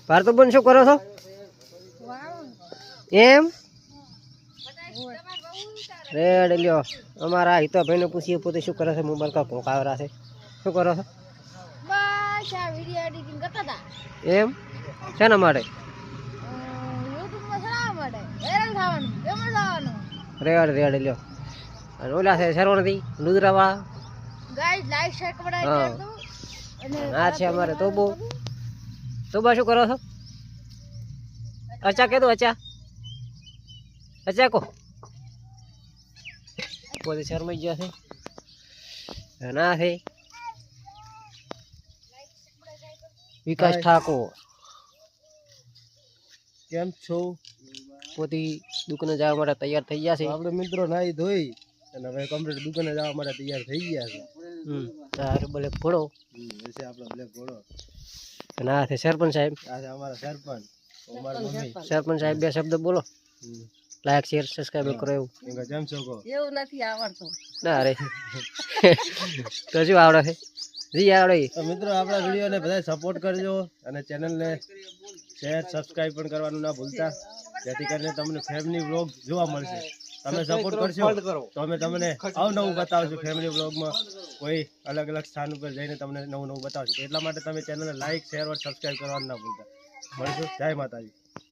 ભારતબેન શું કરો છો એમ રેડ લ્યો અમારા હિતો ભાઈને પૂછીએ પોતે શું કરે છે મોબાઈલ કા કોકાવરા છે શું કરો છો બસ આ વિડિયો એડિટિંગ કરતા હતા એમ શેના માટે YouTube માં ચલાવવા માટે વાયરલ થવાનું કેમ થવાનું રેડ રેડ લ્યો અને ઓલા છે સરવણથી લુદરાવાળા ગાઈસ લાઈક શેર કમેન્ટ હા. કરજો અને આ છે અમારે તોબો તોબા શું કરો છો અચા કે દો અચા કો પોતે શરમાઈ ગયા છે ના છે વિકાસ ઠાકોર કેમ છો પોતે દુકાને જવા માટે તૈયાર થઈ ગયા છે આપણે મિત્રો નાઈ ધોઈ અને હવે કમ્પ્લીટ દુકાને જવા માટે તૈયાર થઈ ગયા છે તારે બોલે ઘોડો વિશે આપણો બ્લેક ઘોડો અને આ છે સરપંચ સાહેબ આ છે અમારા સરપંચ અમારા મમ્મી સરપંચ સાહેબ બે શબ્દ બોલો લાઈક શેર સબસ્ક્રાઇબ કરો એવું એંગા જેમ છો કહો એવું નથી આવડતું ના રે તો શું આવડે છે જી આવડે તો મિત્રો આપણા વિડીયોને બધા સપોર્ટ કરજો અને ચેનલને શેર સબસ્ક્રાઇબ પણ કરવાનું ના ભૂલતા જેથી કરીને તમને ફેમિલી વ્લોગ જોવા મળશે તમે સપોર્ટ કરશો તો અમે તમને અવનવું બતાવશું ફેમિલી વ્લોગમાં કોઈ અલગ અલગ સ્થાન ઉપર જઈને તમને નવું નવું બતાવશું એટલા માટે તમે ચેનલને લાઈક શેર અને સબસ્ક્રાઇબ કરવાનું ના ભૂલતા મળશું જય માતાજી